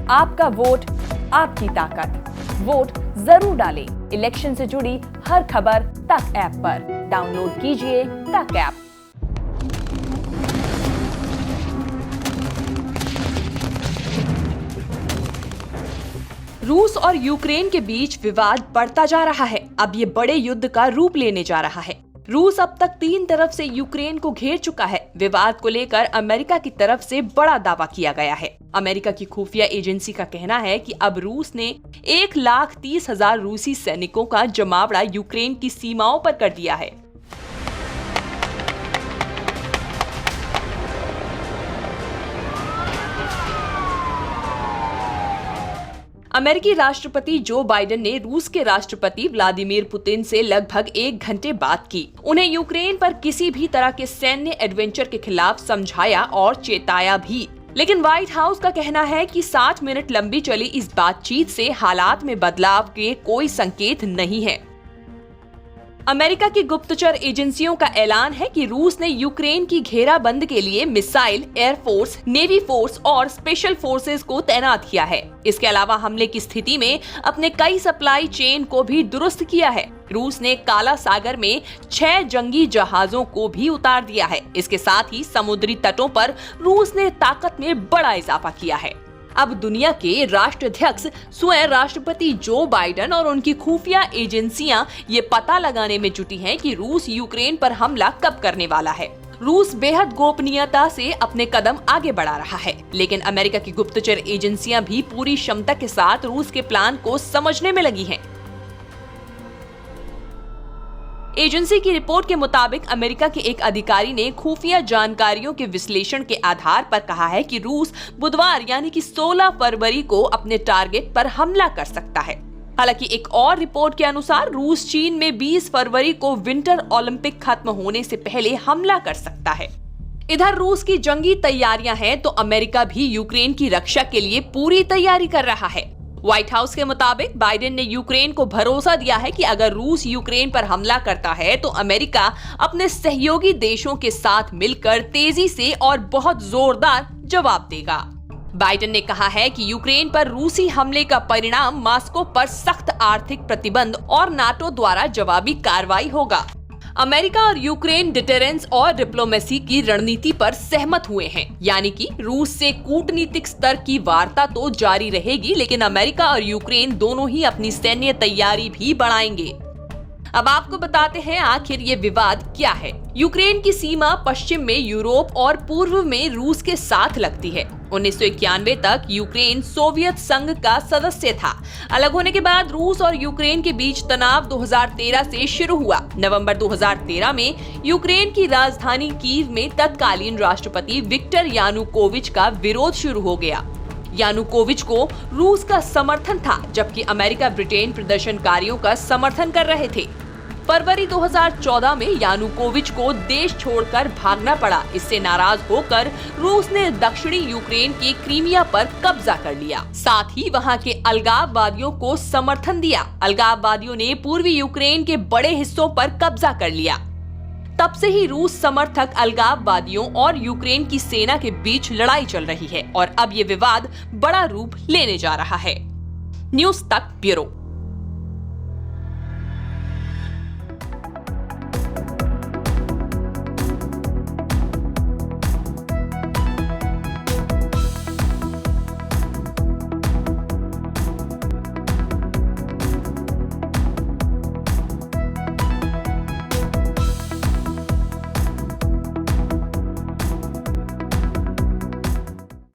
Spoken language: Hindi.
आपका वोट, आपकी ताकत। वोट जरूर डालें। इलेक्शन से जुड़ी हर खबर तक ऐप पर डाउनलोड कीजिए तक ऐप। रूस और यूक्रेन के बीच विवाद बढ़ता जा रहा है। अब ये बड़े युद्ध का रूप लेने जा रहा है। रूस अब तक 3 तरफ से यूक्रेन को घेर चुका है। विवाद को लेकर अमेरिका की तरफ से बड़ा दावा किया गया है। अमेरिका की खुफिया एजेंसी का कहना है कि अब रूस ने 1,30,000 रूसी सैनिकों का जमावड़ा यूक्रेन की सीमाओं पर कर दिया है। अमेरिकी राष्ट्रपति जो बाइडेन ने रूस के राष्ट्रपति व्लादिमीर पुतिन से लगभग 1 घंटे बात की। उन्हें यूक्रेन पर किसी भी तरह के सैन्य एडवेंचर के खिलाफ समझाया और चेताया भी। लेकिन व्हाइट हाउस का कहना है कि 60 मिनट लंबी चली इस बातचीत से हालात में बदलाव के कोई संकेत नहीं है। अमेरिका की गुप्तचर एजेंसियों का ऐलान है कि रूस ने यूक्रेन की घेराबंद के लिए मिसाइल, एयरफोर्स, नेवी फोर्स और स्पेशल फोर्सेस को तैनात किया है। इसके अलावा हमले की स्थिति में अपने कई सप्लाई चेन को भी दुरुस्त किया है। रूस ने काला सागर में 6 जंगी जहाजों को भी उतार दिया है। इसके साथ ही समुद्री तटों पर रूस ने ताकत में बड़ा इजाफा किया है। अब दुनिया के राष्ट्राध्यक्ष स्वयं राष्ट्रपति जो बाइडेन और उनकी खुफिया एजेंसियां ये पता लगाने में जुटी हैं कि रूस यूक्रेन पर हमला कब करने वाला है। रूस बेहद गोपनीयता से अपने कदम आगे बढ़ा रहा है, लेकिन अमेरिका की गुप्तचर एजेंसियां भी पूरी क्षमता के साथ रूस के प्लान को समझने में लगी हैं। एजेंसी की रिपोर्ट के मुताबिक अमेरिका के एक अधिकारी ने खुफिया जानकारियों के विश्लेषण के आधार पर कहा है कि रूस बुधवार यानी कि 16 फरवरी को अपने टारगेट पर हमला कर सकता है। हालांकि एक और रिपोर्ट के अनुसार रूस चीन में 20 फरवरी को विंटर ओलंपिक खत्म होने से पहले हमला कर सकता है। इधर रूस की जंगी तैयारियां हैं तो अमेरिका भी यूक्रेन की रक्षा के लिए पूरी तैयारी कर रहा है। व्हाइट हाउस के मुताबिक बाइडेन ने यूक्रेन को भरोसा दिया है कि अगर रूस यूक्रेन पर हमला करता है तो अमेरिका अपने सहयोगी देशों के साथ मिलकर तेजी से और बहुत जोरदार जवाब देगा। बाइडेन ने कहा है कि यूक्रेन पर रूसी हमले का परिणाम मॉस्को पर सख्त आर्थिक प्रतिबंध और नाटो द्वारा जवाबी कार्रवाई होगा। अमेरिका और यूक्रेन डिटेरेंस और डिप्लोमेसी की रणनीति पर सहमत हुए हैं, यानी कि रूस से कूटनीतिक स्तर की वार्ता तो जारी रहेगी, लेकिन अमेरिका और यूक्रेन दोनों ही अपनी सैन्य तैयारी भी बढ़ाएंगे। अब आपको बताते हैं आखिर ये विवाद क्या है। यूक्रेन की सीमा पश्चिम में यूरोप और पूर्व में रूस के साथ लगती है। 1991 तक यूक्रेन सोवियत संघ का सदस्य था। अलग होने के बाद रूस और यूक्रेन के बीच तनाव 2013 से शुरू हुआ। नवंबर 2013 में यूक्रेन की राजधानी कीव में तत्कालीन राष्ट्रपति विक्टर यानुकोविच का विरोध शुरू हो गया। यानुकोविच को रूस का समर्थन था, जबकि अमेरिका ब्रिटेन प्रदर्शनकारियों का समर्थन कर रहे थे। फरवरी 2014 में यानुकोविच को देश छोड़कर भागना पड़ा। इससे नाराज होकर रूस ने दक्षिणी यूक्रेन के क्रीमिया पर कब्जा कर लिया। साथ ही वहां के अलगाववादियों को समर्थन दिया। अलगाववादियों ने पूर्वी यूक्रेन के बड़े हिस्सों पर कब्जा कर लिया। तब से ही रूस समर्थक अलगाववादियों और यूक्रेन की सेना के बीच लड़ाई चल रही है और अब ये विवाद बड़ा रूप लेने जा रहा है। न्यूज़ तक ब्यूरो।